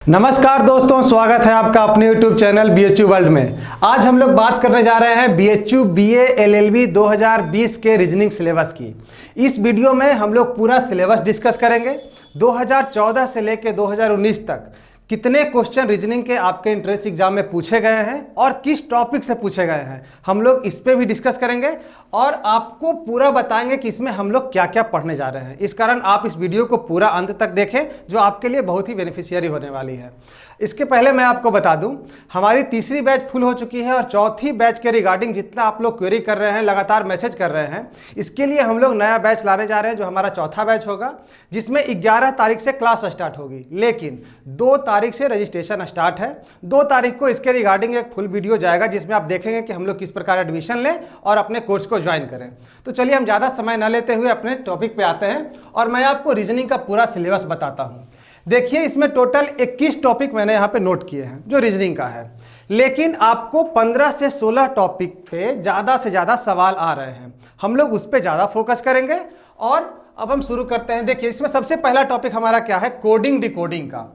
नमस्कार दोस्तों, स्वागत है आपका अपने YouTube चैनल BHU वर्ल्ड में। आज हम लोग बात करने जा रहे हैं BHU BA LLB 2020 के रीजनिंग सिलेबस की। इस वीडियो में हम लोग पूरा सिलेबस डिस्कस करेंगे। 2014 से लेकर 2019 तक कितने क्वेश्चन रीजनिंग के आपके एंट्रेंस एग्जाम में पूछे गए हैं और किस टॉपिक से पूछे गए हैं, हम लोग इस पे भी डिस्कस करेंगे और आपको पूरा बताएंगे कि इसमें हम लोग क्या क्या पढ़ने जा रहे हैं। इस कारण आप इस वीडियो को पूरा अंत तक देखें, जो आपके लिए बहुत ही बेनिफिशियरी होने वाली है। इसके पहले मैं आपको बता दूं, हमारी तीसरी बैच फुल हो चुकी है और चौथी बैच के रिगार्डिंग जितना आप लोग क्वेरी कर रहे हैं, लगातार मैसेज कर रहे हैं, इसके लिए हम लोग नया बैच लाने जा रहे हैं, जो हमारा चौथा बैच होगा, जिसमें 11 तारीख से क्लास स्टार्ट होगी। लेकिन 2 तारीख से रजिस्ट्रेशन स्टार्ट है। 2 तारीख को इसके रिगार्डिंग एक फुल वीडियो जाएगा, जिसमें आप देखेंगे कि हम लोग किस प्रकार एडमिशन लें और अपने कोर्स को ज्वाइन करें। तो चलिए हम ज़्यादा समय न लेते हुए अपने टॉपिक पे आते हैं और मैं आपको रीजनिंग का पूरा सिलेबस बताता हूँ। देखिए, इसमें टोटल 21 टॉपिक मैंने यहाँ पे नोट किए हैं जो रीजनिंग का है, लेकिन आपको 15 से 16 टॉपिक पे ज़्यादा से ज़्यादा सवाल आ रहे हैं। हम लोग उस पर ज़्यादा फोकस करेंगे और अब हम शुरू करते हैं। देखिए, इसमें सबसे पहला टॉपिक हमारा क्या है, कोडिंग डिकोडिंग का।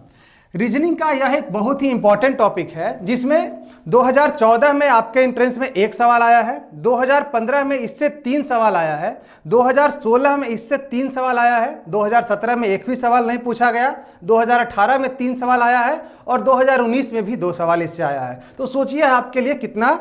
रीजनिंग का यह एक बहुत ही इंपॉर्टेंट टॉपिक है, जिसमें 2014 में आपके एंट्रेंस में 1 सवाल आया है, 2015 में इससे 3 सवाल आया है, 2016 में इससे 3 सवाल आया है, 2017 में एक भी सवाल नहीं पूछा गया, 2018 में 3 सवाल आया है और 2019 में भी 2 सवाल इससे आया है। तो सोचिए आपके लिए कितना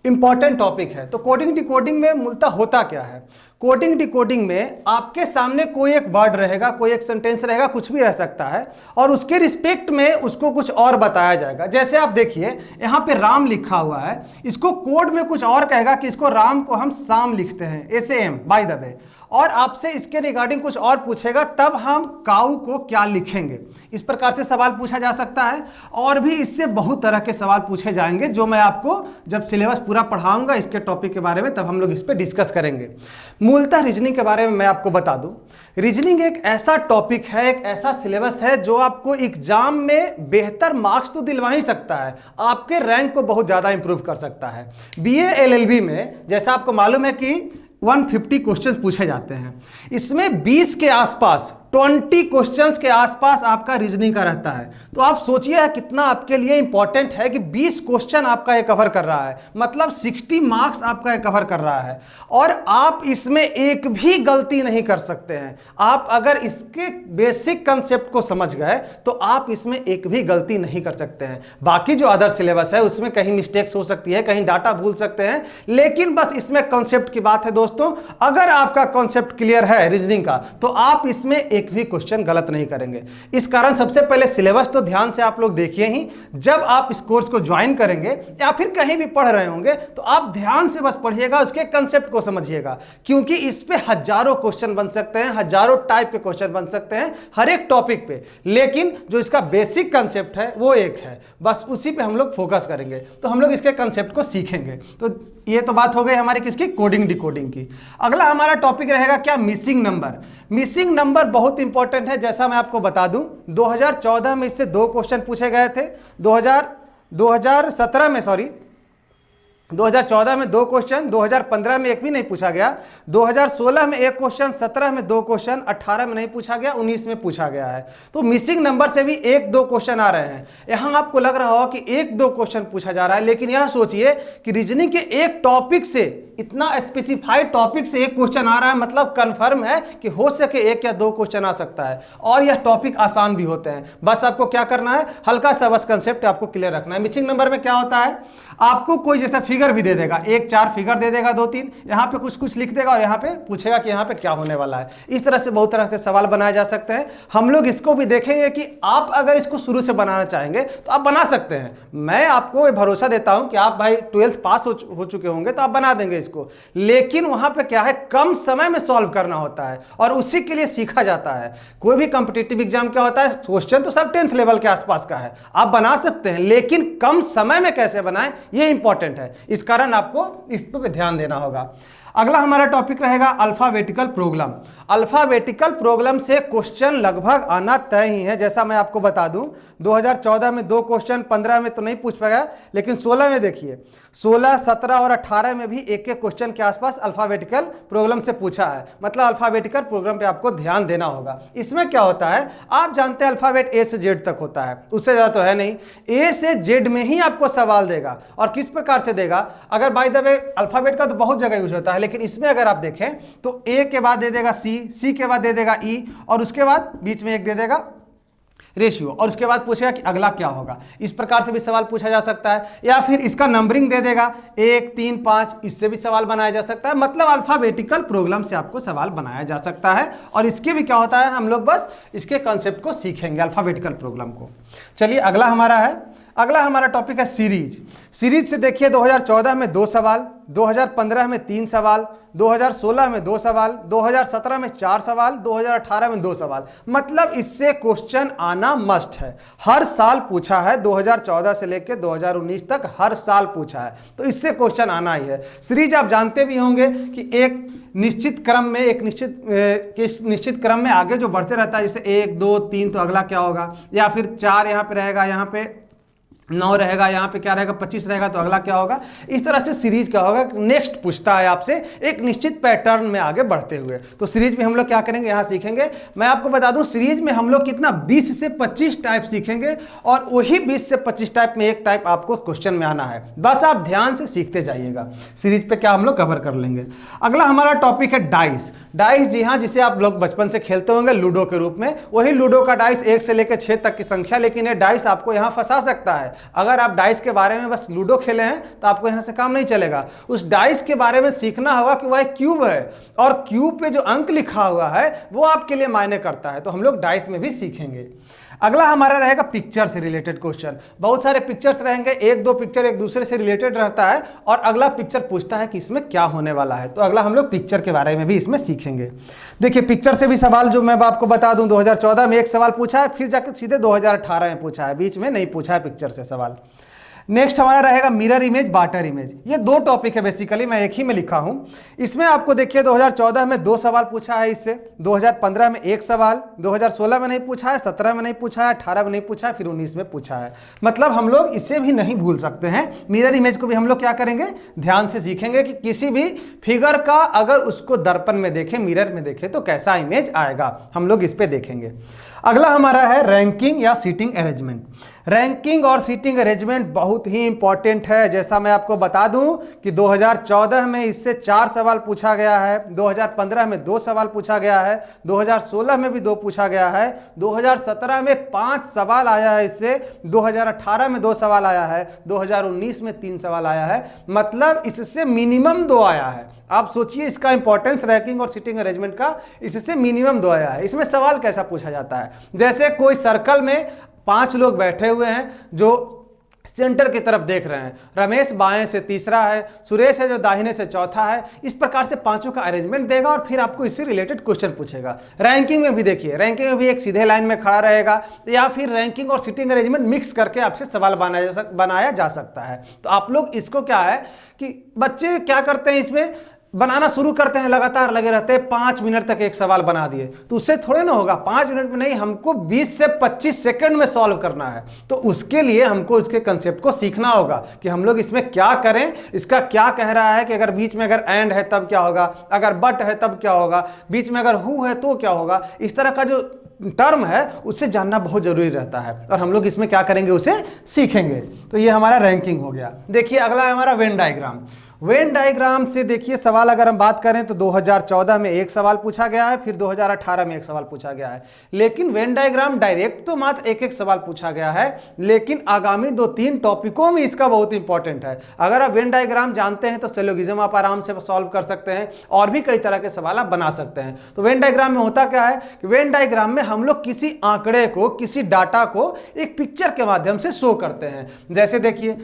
इंपॉर्टेंट टॉपिक है। तो कोडिंग डिकोडिंग में मूलतः होता क्या है? कोडिंग डिकोडिंग में आपके सामने कोई एक वर्ड रहेगा, कोई एक सेंटेंस रहेगा, कुछ भी रह सकता है, और उसके रिस्पेक्ट में उसको कुछ और बताया जाएगा। जैसे आप देखिए, यहाँ पे राम लिखा हुआ है, इसको कोड में कुछ और कहेगा कि इसको राम को हम साम लिखते हैं, SAM बाय द वे, और आपसे इसके रिगार्डिंग कुछ और पूछेगा, तब हम काऊ को क्या लिखेंगे। इस प्रकार से सवाल पूछा जा सकता है और भी इससे बहुत तरह के सवाल पूछे जाएंगे, जो मैं आपको जब सिलेबस पूरा पढ़ाऊंगा इसके टॉपिक के बारे में, तब हम लोग इस पर डिस्कस करेंगे। मूलतः रीजनिंग के बारे में मैं आपको बता दूं, रीजनिंग एक ऐसा टॉपिक है, एक ऐसा सिलेबस है जो आपको एग्जाम में बेहतर मार्क्स तो दिलवा ही सकता है, आपके रैंक को बहुत ज़्यादा इंप्रूव कर सकता है। BA LLB में जैसा आपको मालूम है कि 150 क्वेश्चंस पूछे जाते हैं, इसमें 20 के आसपास 20 क्वेश्चंस के आसपास आपका रीजनिंग का रहता है। तो आप सोचिए कितना आपके लिए इंपॉर्टेंट है कि 20 क्वेश्चन आपका ये कवर कर रहा है, मतलब 60 मार्क्स आपका ये कवर कर रहा है, और आप इसमें एक भी गलती नहीं कर सकते हैं। आप अगर इसके बेसिक कंसेप्ट को समझ गए तो आप इसमें एक भी गलती नहीं कर सकते हैं। बाकी जो अदर सिलेबस है उसमें कहीं मिस्टेक्स हो सकती है, कहीं डाटा भूल सकते हैं, लेकिन बस इसमें कॉन्सेप्ट की बात है दोस्तों। अगर आपका कॉन्सेप्ट क्लियर है रीजनिंग का, तो आप इसमें एक भी क्वेश्चन गलत नहीं करेंगे। इस कारण सबसे पहले सिलेबस तो ध्यान से आप लोग देखिए ही। जब आप इस कोर्स को ज्वाइन करेंगे या फिर कहीं भी पढ़ रहे होंगे, तो आप ध्यान से बस पढ़िएगा, उसके कंसेप्ट को समझिएगा, क्योंकि इस पे हजारों क्वेश्चन बन सकते हैं, हजारों टाइप के क्वेश्चन बन सकते हैं हर एक टॉपिक पे, लेकिन जो इसका बेसिक कंसेप्ट है वो एक है, बस उसी पे हम लोग फोकस करेंगे, तो हम लोग इसके कंसेप्ट को सीखेंगे। तो ये तो बात हो गई हमारी किसकी, कोडिंग डिकोडिंग की। अगला हमारा टॉपिक रहेगा क्या, मिसिंग नंबर। मिसिंग नंबर बहुत इंपॉर्टेंट है। जैसा मैं आपको बता दूं, 2014 में इससे 2 क्वेश्चन पूछे गए थे, 2014 में 2 क्वेश्चन, 2015 में एक भी नहीं पूछा गया, 2016 में 1 क्वेश्चन, 17 में 2 क्वेश्चन, 18 में नहीं पूछा गया, 19 में पूछा गया है। तो मिसिंग नंबर से भी 1-2 क्वेश्चन आ रहे हैं। यहाँ आपको लग रहा हो कि 1-2 क्वेश्चन पूछा जा रहा है, लेकिन यह सोचिए कि रीजनिंग के एक टॉपिक से, इतना स्पेसिफाइड टॉपिक से 1 क्वेश्चन आ रहा है, मतलब कंफर्म है कि हो सके 1 या 2 क्वेश्चन आ सकता है, और यह टॉपिक आसान भी होते हैं। बस आपको क्या करना है, हल्का सा बस कंसेप्ट आपको क्लियर रखना है। मिसिंग नंबर में क्या होता है, आपको कोई जैसा फिगर भी दे देगा, 1-4 फिगर दे देगा, 2-3, यहाँ पे कुछ कुछ लिख देगा और यहाँ पे पूछेगा कि यहाँ पे क्या होने वाला है। इस तरह से बहुत तरह के सवाल बनाए जा सकते हैं। हम लोग इसको भी देखेंगे कि आप अगर इसको शुरू से बनाना चाहेंगे तो आप बना सकते हैं। मैं आपको भरोसा देता हूं कि आप भाई 12th पास हो चुके होंगे, तो आप बना देंगे इसको, लेकिन वहां पे क्या है, कम समय में सॉल्व करना होता है और उसी के लिए सीखा जाता है। कोई भी कॉम्पिटिटिव एग्जाम क्या होता है, क्वेश्चन तो सब 10th लेवल के आसपास का है, आप बना सकते हैं, लेकिन कम समय में कैसे बनाएं ये इंपॉर्टेंट है। इस कारण आपको इस पर ध्यान देना होगा। अगला हमारा टॉपिक रहेगा अल्फाबेटिकल प्रोग्राम। अल्फाबेटिकल प्रॉब्लम से क्वेश्चन लगभग आना तय ही है। जैसा मैं आपको बता दूं 2014 में 2 क्वेश्चन, 15 में तो नहीं पूछ पाया, लेकिन 16 में देखिए 16, 17 और 18 में भी एक एक क्वेश्चन के आसपास अल्फाबेटिकल प्रॉब्लम से पूछा है। मतलब अल्फाबेटिकल प्रोग्राम पे आपको ध्यान देना होगा। इसमें क्या होता है, आप जानते हैं अल्फाबेट ए से जेड तक होता है, उससे ज़्यादा तो है नहीं। ए से जेड में ही आपको सवाल देगा, और किस प्रकार से देगा, अगर बाय द वे अल्फाबेट का तो बहुत जगह यूज होता है, लेकिन इसमें अगर आप देखें तो ए के बाद दे देगा सी, सी के बाद दे देगा ई, और उसके बाद बीच में एक दे देगा रेशियो, और उसके बाद पूछेगा कि अगला क्या होगा। इस प्रकार से भी सवाल पूछा जा सकता है, या फिर इसका नंबरिंग दे देगा 1, 3, 5, इससे भी सवाल बनाया जा सकता है। मतलब अल्फाबेटिकल प्रोग्राम से आपको सवाल बनाया जा सकता है। और इसके भी क्या होता है, हम लोग बस इसके कॉन्सेप्ट को सीखेंगे, अल्फाबेटिकल प्रोग्राम को। चलिए अगला हमारा टॉपिक है सीरीज। सीरीज से देखिए 2014 में 2 सवाल, 2015 में 3 सवाल, 2016 में 2 सवाल, 2017 में 4 सवाल, 2018 में 2 सवाल। मतलब इससे क्वेश्चन आना मस्ट है। हर साल पूछा है, 2014 से लेकर 2019 तक हर साल पूछा है, तो इससे क्वेश्चन आना ही है। सीरीज आप जानते भी होंगे कि एक निश्चित क्रम में, एक निश्चित क्रम में आगे जो बढ़ते रहता है, जैसे 1, 2, 3 तो अगला क्या होगा, या फिर 4 यहाँ पे रहेगा, यहाँ पे 9 रहेगा, यहाँ पे क्या रहेगा 25 रहेगा, तो अगला क्या होगा। इस तरह से सीरीज क्या होगा, नेक्स्ट पूछता है आपसे एक निश्चित पैटर्न में आगे बढ़ते हुए। तो सीरीज में हम लोग क्या करेंगे, यहाँ सीखेंगे। मैं आपको बता दूं सीरीज में हम लोग कितना 20 से 25 टाइप सीखेंगे, और वही 20 से 25 टाइप में एक टाइप आपको क्वेश्चन में आना है। बस आप ध्यान से सीखते जाइएगा। सीरीज पे क्या हम लोग कवर कर लेंगे। अगला हमारा टॉपिक है डाइस। डाइस, जी हाँ, जिसे आप लोग बचपन से खेलते होंगे लूडो के रूप में, वही लूडो का डाइस 1 से लेकर 6 तक की संख्या। लेकिन ये डाइस आपको यहाँ फंसा सकता है। अगर आप डाइस के बारे में बस लूडो खेले हैं तो आपको यहां से काम नहीं चलेगा। उस डाइस के बारे में सीखना होगा कि वह क्यूब है, और क्यूब पे जो अंक लिखा हुआ है वो आपके लिए मायने करता है। तो हम लोग डाइस में भी सीखेंगे। अगला हमारा रहेगा पिक्चर से रिलेटेड क्वेश्चन। बहुत सारे पिक्चर्स रहेंगे, 1-2 पिक्चर एक दूसरे से रिलेटेड रहता है, और अगला पिक्चर पूछता है कि इसमें क्या होने वाला है। तो अगला हम लोग पिक्चर के बारे में भी इसमें सीखेंगे। देखिए पिक्चर से भी सवाल जो मैं आपको बता दूं, 2014 में एक सवाल पूछा है, फिर जाकर सीधे 2018 में पूछा है, बीच में नहीं पूछा है पिक्चर से सवाल। नेक्स्ट हमारा रहेगा मिरर इमेज, वाटर इमेज। ये 2 टॉपिक है बेसिकली, मैं एक ही में लिखा हूं। इसमें आपको देखिए 2014 में 2 सवाल पूछा है इससे, 2015 में 1 सवाल, 2016 में नहीं पूछा है, 17 में नहीं पूछा है, 18 में नहीं पूछा है, फिर 19 में पूछा है। मतलब हम लोग इसे भी नहीं भूल सकते हैं। मिरर इमेज को भी हम लोग क्या करेंगे, ध्यान से सीखेंगे कि किसी भी फिगर का अगर उसको दर्पण में देखें, मिरर में देखें तो कैसा इमेज आएगा, हम लोग इस पे देखेंगे। अगला हमारा है रैंकिंग या सीटिंग अरेंजमेंट। रैंकिंग और सीटिंग अरेंजमेंट बहुत ही इंपॉर्टेंट है। जैसा मैं आपको बता दूं कि 2014 में इससे 4 सवाल पूछा गया है, 2015 में 2 सवाल पूछा गया है, 2016 में भी 2 पूछा गया है, 2017 में 5 सवाल आया है इससे, 2018 में 2 सवाल आया है, 2019 में 3 सवाल आया है। मतलब इससे मिनिमम 2 आया है। आप सोचिए इसका इंपॉर्टेंस रैंकिंग और सीटिंग अरेंजमेंट का, इससे मिनिमम 2 आया है। इसमें सवाल कैसा पूछा जाता है, जैसे कोई सर्कल में 5 लोग बैठे हुए हैं जो सेंटर की तरफ देख रहे हैं। रमेश बाएं से तीसरा है, सुरेश है जो दाहिने से चौथा है। इस प्रकार से 5 का अरेंजमेंट देगा और फिर आपको इससे रिलेटेड क्वेश्चन पूछेगा। रैंकिंग में भी देखिए, रैंकिंग में भी एक सीधे लाइन में खड़ा रहेगा, या फिर रैंकिंग और सीटिंग अरेंजमेंट मिक्स करके आपसे सवाल बनाया जा सकता है। तो आप लोग इसको क्या है कि बच्चे क्या करते हैं, इसमें बनाना शुरू करते हैं, लगातार लगे रहते हैं, 5 मिनट तक एक सवाल बना दिए, तो उससे थोड़े ना होगा। 5 मिनट में नहीं, हमको 20 से 25 सेकंड में सॉल्व करना है। तो उसके लिए हमको इसके कंसेप्ट को सीखना होगा कि हम लोग इसमें क्या करें, इसका क्या कह रहा है कि अगर बीच में अगर एंड है तब क्या होगा, अगर बट है तब क्या होगा, बीच में अगर हु है तो क्या होगा। इस तरह का जो टर्म है उससे जानना बहुत जरूरी रहता है, और हम लोग इसमें क्या करेंगे, उसे सीखेंगे। तो ये हमारा रैंकिंग हो गया। देखिए अगला है हमारा वेन डायग्राम। वेन डायग्राम से देखिए सवाल अगर हम बात करें तो 2014 में 1 सवाल पूछा गया है, फिर 2018 में 1 सवाल पूछा गया है। लेकिन वेन डायग्राम डायरेक्ट तो मात्र 1-1 सवाल पूछा गया है, लेकिन आगामी 2-3 टॉपिकों में इसका बहुत इंपॉर्टेंट है। अगर आप वेन डायग्राम जानते हैं तो सिलोगिज्म आप आराम से सॉल्व कर सकते हैं, और भी कई तरह के सवाल आप बना सकते हैं। तो वेन डायग्राम में होता क्या है कि वेन डायग्राम में हम लोग किसी आंकड़े को, किसी डाटा को एक पिक्चर के माध्यम से शो करते हैं। जैसे देखिए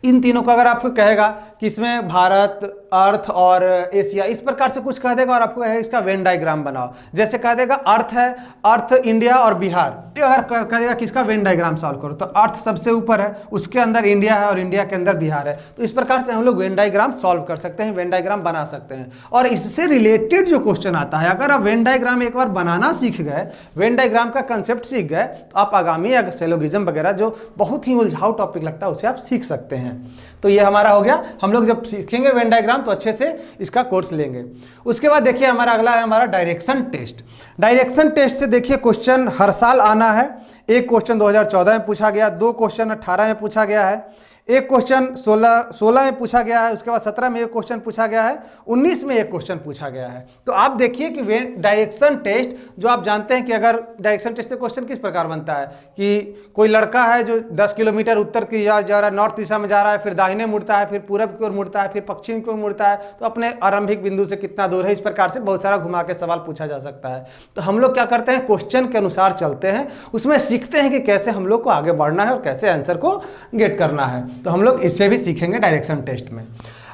इन तीनों को अगर आपको कहेगा कि इसमें भारत, अर्थ और एशिया, इस प्रकार से कुछ कह देगा और आपको कहेगा इसका वेन डायग्राम बनाओ। जैसे कह देगा अर्थ है, अर्थ इंडिया और बिहार, अगर कह देगा कि इसका वेन डायग्राम सॉल्व करो, तो अर्थ सबसे ऊपर है, उसके अंदर इंडिया है और इंडिया के अंदर बिहार है। तो इस प्रकार से हम लोग वेन डायग्राम सॉल्व कर सकते हैं, वेन डायग्राम बना सकते हैं। और इससे रिलेटेड जो क्वेश्चन आता है, अगर आप वेन डायग्राम एक बार बनाना सीख गए, वेन डायग्राम का कंसेप्ट सीख गए, तो आप आगामी सेलोगिज्म वगैरह जो बहुत ही उलझाऊ टॉपिक लगता है उसे आप सीख सकते हैं। तो ये हमारा हो गया। हम लोग जब सीखेंगे वेन डायग्राम तो अच्छे से इसका कोर्स लेंगे। उसके बाद देखिए हमारा अगला है हमारा डायरेक्शन टेस्ट। डायरेक्शन टेस्ट से देखिए क्वेश्चन हर साल आना है। एक क्वेश्चन 2014 में पूछा गया, 2 क्वेश्चन 18 में पूछा गया है, एक क्वेश्चन 16 में पूछा गया है, उसके बाद 17 में एक क्वेश्चन पूछा गया है, 19 में एक क्वेश्चन पूछा गया है। तो आप देखिए कि डायरेक्शन टेस्ट जो आप जानते हैं कि अगर डायरेक्शन टेस्ट से क्वेश्चन किस प्रकार बनता है कि कोई लड़का है जो 10 किलोमीटर उत्तर की जा रहा है, नॉर्थ दिशा में जा रहा है, फिर दाहिने मुड़ता है, फिर पूरब की ओर मुड़ता है, फिर पश्चिम की ओर मुड़ता है, तो अपने आरंभिक बिंदु से कितना दूर है, इस प्रकार से बहुत सारा घुमा के सवाल पूछा जा सकता है। तो हम लोग क्या करते हैं, क्वेश्चन के अनुसार चलते हैं, उसमें सीखते हैं कि कैसे हम लोग को आगे बढ़ना है और कैसे आंसर को गेट करना है। तो हम लोग इससे भी सीखेंगे डायरेक्शन टेस्ट में।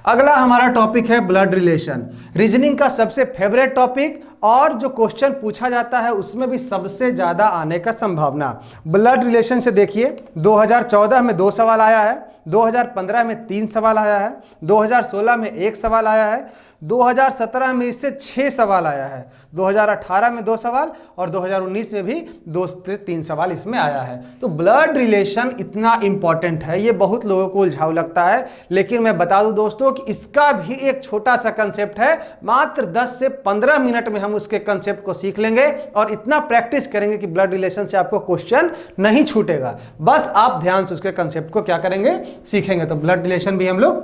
अगला हमारा टॉपिक है ब्लड रिलेशन, रीजनिंग का सबसे फेवरेट टॉपिक और जो क्वेश्चन पूछा जाता है उसमें भी सबसे ज्यादा आने का संभावना। ब्लड रिलेशन से देखिए 2014 में 2 सवाल आया है, 2015 में 3 सवाल आया है, 2016 में 1 सवाल आया है, 2017 में इससे 6 सवाल आया है, 2018 में 2 सवाल और 2019 में भी 2 से 3 सवाल इसमें आया है। तो ब्लड रिलेशन इतना इंपॉर्टेंट है, ये बहुत लोगों को उलझाऊ लगता है, लेकिन मैं बता दूं दोस्तों कि इसका भी एक छोटा सा कंसेप्ट है, मात्र 10 से 15 मिनट में हम उसके कंसेप्ट को सीख लेंगे और इतना प्रैक्टिस करेंगे कि ब्लड रिलेशन से आपको क्वेश्चन नहीं छूटेगा। बस आप ध्यान से उसके कंसेप्ट को क्या करेंगे, सीखेंगे, तो ब्लड रिलेशन भी हम लोग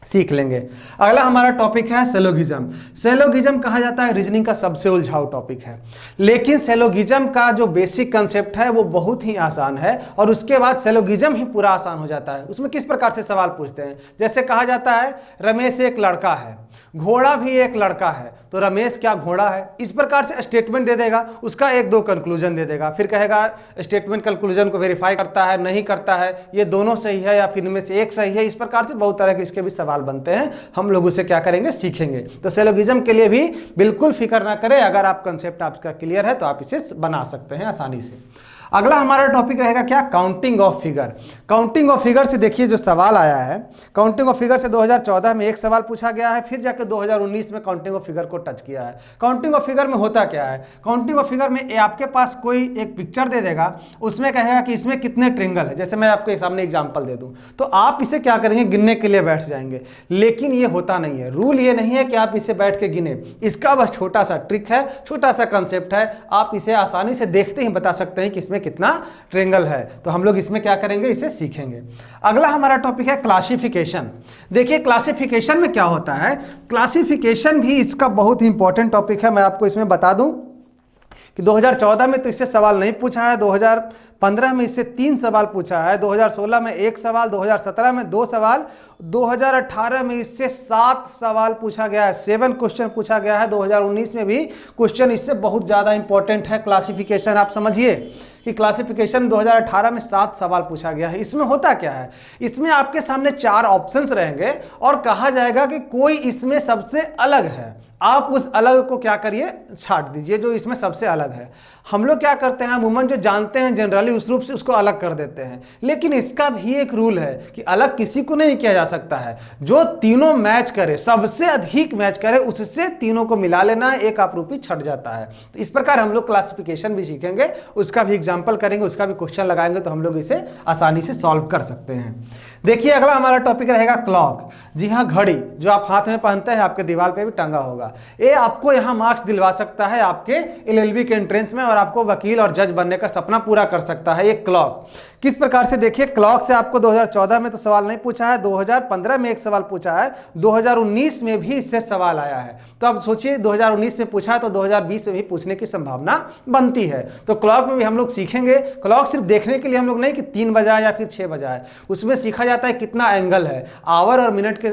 सीख लेंगे। अगला हमारा टॉपिक है सेलोगिज्म। सेलोगिज्म कहा जाता है रीजनिंग का सबसे उलझाऊ टॉपिक है, लेकिन सेलोगिज्म का जो बेसिक कंसेप्ट है वो बहुत ही आसान है और उसके बाद सेलोगिज्म ही पूरा आसान हो जाता है। उसमें किस प्रकार से सवाल पूछते हैं, जैसे कहा जाता है रमेश एक लड़का है, घोड़ा भी एक लड़का है, तो रमेश क्या घोड़ा है, इस प्रकार से स्टेटमेंट दे देगा, उसका 1-2 कंक्लूजन दे देगा, फिर कहेगा स्टेटमेंट कंक्लूजन को वेरीफाई करता है नहीं करता है, ये दोनों सही है या फिर इनमें से एक सही है। इस प्रकार से बहुत तरह के इसके भी सवाल बनते हैं, हम लोग उसे क्या करेंगे, सीखेंगे। तो सेलोगिज्म के लिए भी बिल्कुल फिक्र ना करें, अगर आप कंसेप्ट आपका क्लियर है तो आप इसे बना सकते हैं आसानी से। अगला हमारा टॉपिक रहेगा क्या, counting of figure. Counting of figure से देखिए जो सवाल आया है, काउंटिंग ऑफ फिगर से 2014 में 1 सवाल पूछा गया है, फिर जाकर 2019 में काउंटिंग ऑफ फिगर को टच किया है। काउंटिंग ऑफ फिगर में होता क्या है, काउंटिंग ऑफ फिगर में आपके पास कोई एक पिक्चर दे देगा, उसमें कहेगा कि इसमें कितने ट्रिंगल है। जैसे मैं आपके सामने एग्जाम्पल दे दूं तो आप इसे क्या करेंगे, गिनने के लिए बैठ जाएंगे, लेकिन ये होता नहीं है। रूल ये नहीं है कि आप इसे बैठ के गिने, इसका बस छोटा सा ट्रिक है, छोटा सा कंसेप्ट है, आप इसे आसानी से देखते ही बता सकते हैं कि इसमें कितना ट्रायंगल है। तो हम लोग इसमें क्या करेंगे, इसे सीखेंगे। अगला हमारा टॉपिक है क्लासिफिकेशन। देखिए क्लासिफिकेशन में क्या होता है, क्लासिफिकेशन भी इसका बहुत ही इंपॉर्टेंट टॉपिक है। मैं आपको इसमें बता दूं कि 2014 में तो इससे सवाल नहीं पूछा है, 2015 में इससे 3 सवाल पूछा है, 2016 में 1 सवाल, 2017 में 2 सवाल, 2018 में इससे 7 सवाल पूछा गया है, 7 क्वेश्चन पूछा गया है। 2019 में भी क्वेश्चन इससे बहुत ज़्यादा इंपॉर्टेंट है क्लासिफिकेशन। आप समझिए कि क्लासिफिकेशन 2018 में 7 सवाल पूछा गया है। इसमें होता क्या है, इसमें आपके सामने 4 ऑप्शंस रहेंगे और कहा जाएगा कि कोई इसमें सबसे अलग है, आप उस अलग को क्या करिए, छाट दीजिए जो इसमें सबसे अलग है। हम लोग क्या करते हैं, अमूमन जो जानते हैं जनरली उस रूप से उसको अलग कर देते हैं, लेकिन इसका भी एक रूल है कि अलग किसी को नहीं किया जा सकता है। जो तीनों मैच करे, सबसे अधिक मैच करे, उससे तीनों को मिला लेना है, एक आपरूपी छट जाता है। तो इस प्रकार हम लोग क्लासिफिकेशन भी सीखेंगे, उसका भी एग्जाम्पल करेंगे, उसका भी क्वेश्चन लगाएंगे, तो हम लोग इसे आसानी से सॉल्व कर सकते हैं। देखिए अगला हमारा टॉपिक रहेगा क्लॉक। जी हाँ, घड़ी जो आप हाथ में पहनते हैं, आपके दीवार पे भी टंगा होगा। ये आपको यहाँ मार्क्स दिलवा सकता है आपके एलएलबी के एंट्रेंस में और आपको वकील और जज बनने का सपना पूरा कर सकता है ये क्लॉक। किस प्रकार से, देखिए क्लॉक से आपको 2014 में तो सवाल नहीं पूछा है, 2015 में 1 सवाल पूछा है, 2019 में भी इससे सवाल आया है। तो अब सोचिए 2019 में पूछा है तो 2020 में भी पूछने की संभावना बनती है। तो क्लॉक में भी हम लोग सीखेंगे। क्लॉक सिर्फ देखने के लिए हम लोग नहीं कि 3 बजा या फिर 6 बजा है, उसमें सीखा जाता है कितना एंगल है, आवर और मिनट के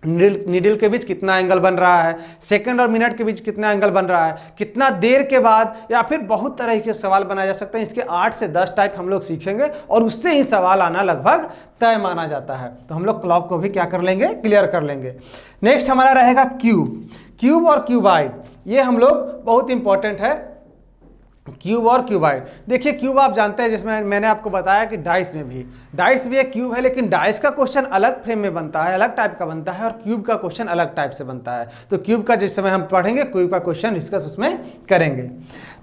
नीडल के बीच कितना एंगल बन रहा है, सेकंड और मिनट के बीच कितना एंगल बन रहा है, कितना देर के बाद, या फिर बहुत तरह के सवाल बनाए जा सकते हैं। इसके 8 से 10 टाइप हम लोग सीखेंगे और उससे ही सवाल आना लगभग तय माना जाता है। तो हम लोग क्लॉक को भी क्या कर लेंगे, क्लियर कर लेंगे। नेक्स्ट हमारा रहेगा क्यूब। क्यूब और क्यूबाइड, ये हम लोग बहुत इंपॉर्टेंट है। क्यूब और क्यूबाइड, देखिए क्यूब आप जानते हैं, जिसमें मैंने आपको बताया कि डाइस में भी एक क्यूब है, लेकिन डाइस का क्वेश्चन अलग फ्रेम में बनता है, अलग टाइप का बनता है, और क्यूब का क्वेश्चन अलग टाइप से बनता है। तो क्यूब का जिस समय हम पढ़ेंगे, क्यूब का क्वेश्चन डिस्कस उसमें करेंगे।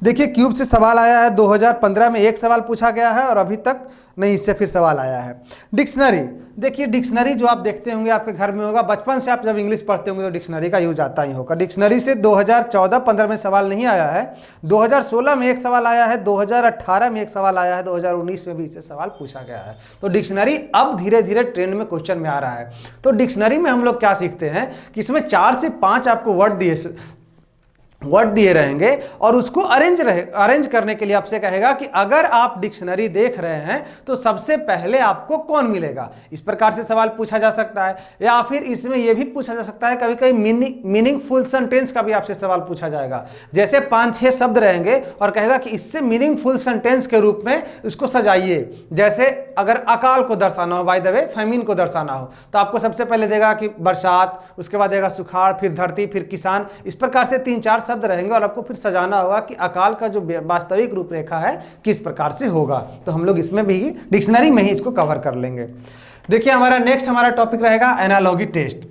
देखिए क्यूब से सवाल आया है 2015 में, एक सवाल पूछा गया है और अभी तक नहीं, इससे फिर सवाल आया है। डिक्शनरी, देखिए डिक्शनरी जो आप देखते होंगे आपके घर में होगा, बचपन से आप जब इंग्लिश पढ़ते होंगे तो डिक्शनरी का यूज आता ही होगा। डिक्शनरी से 2014-15 में सवाल नहीं आया है, 2016 में एक सवाल आया है, 2018 में एक सवाल आया है, 2019 में भी इससे सवाल पूछा गया है। तो डिक्शनरी अब धीरे धीरे ट्रेंड में क्वेश्चन में आ रहा है। तो डिक्शनरी में हम लोग क्या सीखते हैं कि इसमें 4 से 5 आपको वर्ड दिए रहेंगे और उसको अरेंज करने के लिए आपसे कहेगा कि अगर आप डिक्शनरी देख रहे हैं तो सबसे पहले आपको कौन मिलेगा। इस प्रकार से सवाल पूछा जा सकता है, या फिर इसमें यह भी पूछा जा सकता है कभी कभी मीनिंगफुल सेंटेंस का भी आपसे सवाल पूछा जाएगा। जैसे 5-6 शब्द रहेंगे और कहेगा कि इससे मीनिंगफुल सेंटेंस के रूप में इसको सजाइए। जैसे अगर अकाल को दर्शाना हो, बाय द वे फैमिन को दर्शाना हो, तो आपको सबसे पहले देगा कि बरसात, उसके बाद देगा सुखाड़, फिर धरती, फिर किसान। इस प्रकार से 3-4 शब्द रहेंगे और आपको फिर सजाना होगा कि अकाल का जो वास्तविक रूपरेखा है किस प्रकार से होगा। तो हम लोग इसमें भी डिक्शनरी में ही इसको कवर कर लेंगे। देखिए हमारा नेक्स्ट टॉपिक रहेगा एनालॉगी टेस्ट।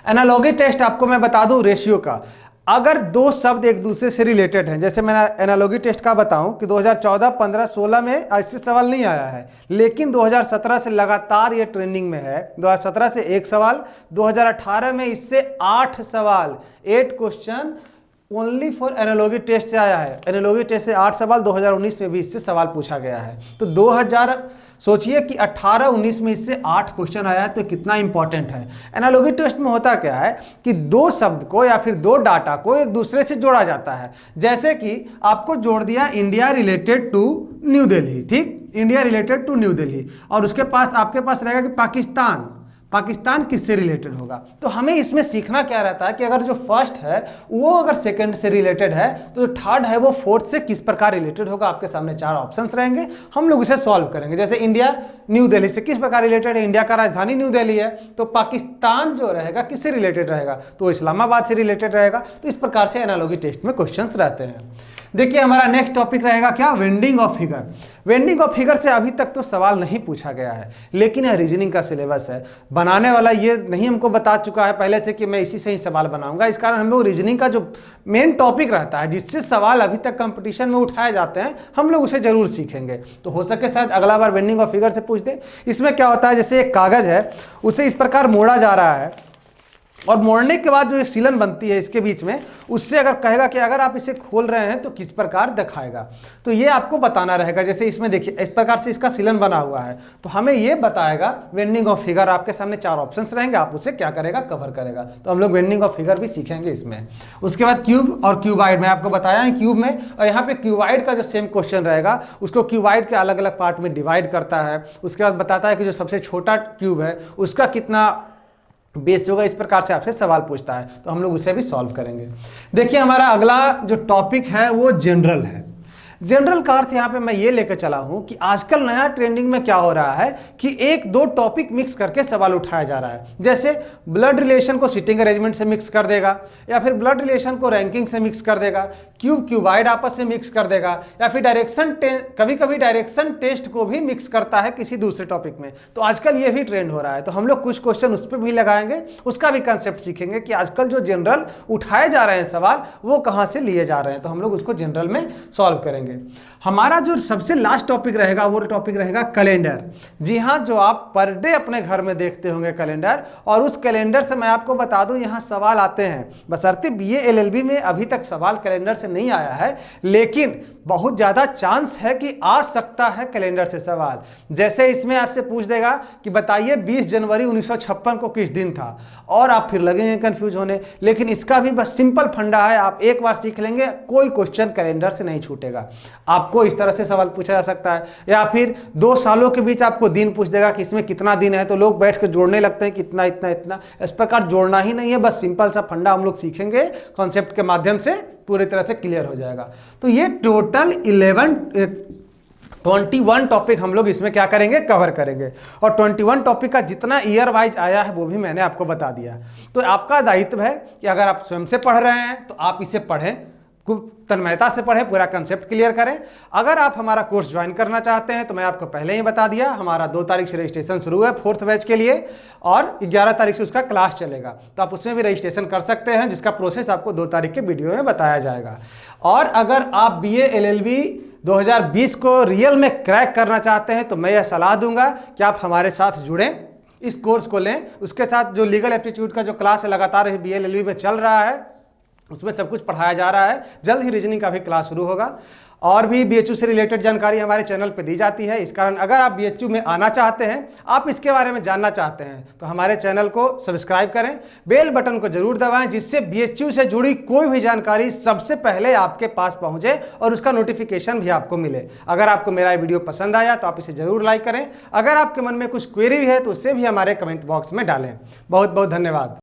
एनालॉगी टेस्ट आपको मैं बता दूं रेशियो का। अगर 2 शब्द एक दूसरे से रिलेटेड हैं, जैसे मैं एनालॉगी टेस्ट का बताऊं कि 2014, 15, 16 में ऐसे सवाल नहीं आया है, लेकिन 2017 से लगातार ये ट्रेंडिंग में है। 2017 से 1 सवाल, 2018 में इससे 8 सवाल, 8 question only for analogy test से आया है। एनालॉगी टेस्ट से 8 सवाल, 2019 में भी इससे सवाल पूछा गया है। तो सोचिए कि 18-19 में इससे 8 क्वेश्चन आया है, तो कितना इंपॉर्टेंट है। एनालॉगी टेस्ट में होता क्या है कि 2 शब्द को या फिर 2 डाटा को एक दूसरे से जोड़ा जाता है। जैसे कि आपको जोड़ दिया India related to New Delhi, ठीक, India related to New Delhi, और उसके पास आपके पास रहेगा कि पाकिस्तान किससे रिलेटेड होगा। तो हमें इसमें सीखना क्या रहता है कि अगर जो फर्स्ट है वो अगर सेकंड से रिलेटेड है, तो जो थर्ड है वो फोर्थ से किस प्रकार रिलेटेड होगा। आपके सामने 4 ऑप्शंस रहेंगे, हम लोग इसे सॉल्व करेंगे। जैसे इंडिया न्यू दिल्ली से किस प्रकार रिलेटेड है, इंडिया का राजधानी न्यू दिल्ली है, तो पाकिस्तान जो रहेगा किससे रिलेटेड रहेगा, तो इस्लामाबाद से रिलेटेड रहेगा। तो इस प्रकार से एनालॉगी टेस्ट में क्वेश्चंस रहते हैं। देखिए हमारा नेक्स्ट टॉपिक रहेगा क्या, vending of figure. Vending of figure से अभी तक तो सवाल नहीं पूछा गया है, लेकिन यह रीजनिंग का सिलेबस है। बनाने वाला ये नहीं हमको बता चुका है पहले से कि मैं इसी से ही सवाल बनाऊंगा। इस कारण हम लोग रीजनिंग का जो मेन टॉपिक रहता है, जिससे सवाल अभी तक कंपटीशन में उठाए जाते हैं, हम लोग उसे जरूर सीखेंगे। तो हो सके शायद अगला बार वेंडिंग ऑफ फिगर से पूछ दे। इसमें क्या होता है, जैसे एक कागज है, उसे इस प्रकार मोड़ा जा रहा है, और मोड़ने के बाद जो सीलन बनती है इसके बीच में, उससे अगर कहेगा कि अगर आप इसे खोल रहे हैं तो किस प्रकार दिखाएगा, तो ये आपको बताना रहेगा। जैसे इसमें देखिए इस प्रकार से इसका सीलन बना हुआ है, तो हमें ये बताएगा वेंडिंग ऑफ फिगर। आपके सामने 4 ऑप्शंस रहेंगे, आप उसे क्या करेगा, कवर करेगा। तो हम लोग वेंडिंग ऑफ फिगर भी सीखेंगे इसमें। उसके बाद क्यूब और क्यूबाइड में आपको बताया है क्यूब में, और यहाँ पे क्यूबाइड का जो सेम क्वेश्चन रहेगा उसको क्यूबाइड के अलग अलग पार्ट में डिवाइड करता है। उसके बाद बताता है कि जो सबसे छोटा क्यूब है उसका कितना बेस होगा। इस प्रकार से आपसे सवाल पूछता है, तो हम लोग उसे भी सॉल्व करेंगे। देखिए हमारा अगला जो टॉपिक है वो जनरल है। जनरल का अर्थ यहाँ पे मैं ये लेकर चला हूँ कि आजकल नया ट्रेंडिंग में क्या हो रहा है कि 1-2 टॉपिक मिक्स करके सवाल उठाया जा रहा है। जैसे ब्लड रिलेशन को सिटिंग अरेंजमेंट से मिक्स कर देगा, या फिर ब्लड रिलेशन को रैंकिंग से मिक्स कर देगा, क्यूबाइड आपस में मिक्स कर देगा, या फिर कभी कभी डायरेक्शन टेस्ट को भी मिक्स करता है किसी दूसरे टॉपिक में। तो आजकल ये भी ट्रेंड हो रहा है, तो हम लोग कुछ क्वेश्चन उस पर भी लगाएंगे, उसका भी कंसेप्ट सीखेंगे कि आजकल जो जनरल उठाए जा रहे हैं सवाल वो कहाँ से लिए जा रहे हैं। तो हम लोग उसको जनरल में सॉल्व करेंगे। हमारा जो सबसे लास्ट टॉपिक रहेगा वो टॉपिक रहेगा कैलेंडर। जी हाँ, जो आप पर डे अपने घर में देखते होंगे कैलेंडर, और उस कैलेंडर से मैं आपको बता दूं यहाँ सवाल आते हैं। बशर्ते बीए एलएलबी में अभी तक सवाल कैलेंडर से नहीं आया है, लेकिन बहुत ज़्यादा चांस है कि आ सकता है कैलेंडर से सवाल। जैसे इसमें आपसे पूछ देगा कि बताइए 20 जनवरी 1956 को किस दिन था, और आप फिर लगेंगे कंफ्यूज होने। लेकिन इसका भी बस सिंपल फंडा है, आप एक बार सीख लेंगे, कोई क्वेश्चन कैलेंडर से नहीं छूटेगा। आपको इस तरह से सवाल पूछा जा सकता है। या फिर 2 सालों के बीच आपको दिन पूछ देगा कि इसमें कितना दिन है, तो लोग बैठ कर जोड़ने लगते हैं कि इतना इतना इतना। इस प्रकार जोड़ना ही नहीं है, बस सिंपल सा फंडा हम लोग सीखेंगे, कॉन्सेप्ट के माध्यम से पूरी तरह से क्लियर हो जाएगा। तो ये टोटल 21 टॉपिक हम लोग इसमें क्या करेंगे, कवर करेंगे। और 21 टॉपिक का जितना ईयर वाइज आया है वो भी मैंने आपको बता दिया। तो आपका दायित्व है कि अगर आप स्वयं से पढ़ रहे हैं तो आप इसे पढ़ें, तन्मयता से पढ़ें, पूरा कंसेप्ट क्लियर करें। अगर आप हमारा कोर्स ज्वाइन करना चाहते हैं तो मैं आपको पहले ही बता दिया, हमारा 2 तारीख से रजिस्ट्रेशन शुरू है 4th बैच के लिए, और 11 तारीख से उसका क्लास चलेगा। तो आप उसमें भी रजिस्ट्रेशन कर सकते हैं, जिसका प्रोसेस आपको 2 तारीख के वीडियो में बताया जाएगा। और अगर आप BA LLB 2020 को रियल में क्रैक करना चाहते हैं तो मैं यह सलाह दूंगा कि आप हमारे साथ जुड़ें, इस कोर्स को लें। उसके साथ जो लीगल एप्टीट्यूड का जो क्लास है लगातार BA LLB में चल रहा है, उसमें सब कुछ पढ़ाया जा रहा है। जल्द ही रीजनिंग का भी क्लास शुरू होगा। और भी BHU से रिलेटेड जानकारी हमारे चैनल पे दी जाती है। इस कारण अगर आप BHU में आना चाहते हैं, आप इसके बारे में जानना चाहते हैं, तो हमारे चैनल को सब्सक्राइब करें, बेल बटन को जरूर दबाएं, जिससे BHU से जुड़ी कोई भी जानकारी सबसे पहले आपके पास पहुंचे और उसका नोटिफिकेशन भी आपको मिले। अगर आपको मेरा वीडियो पसंद आया तो आप इसे जरूर लाइक करें। अगर आपके मन में कुछ क्वेरी है तो उससे भी हमारे कमेंट बॉक्स में डालें। बहुत बहुत धन्यवाद।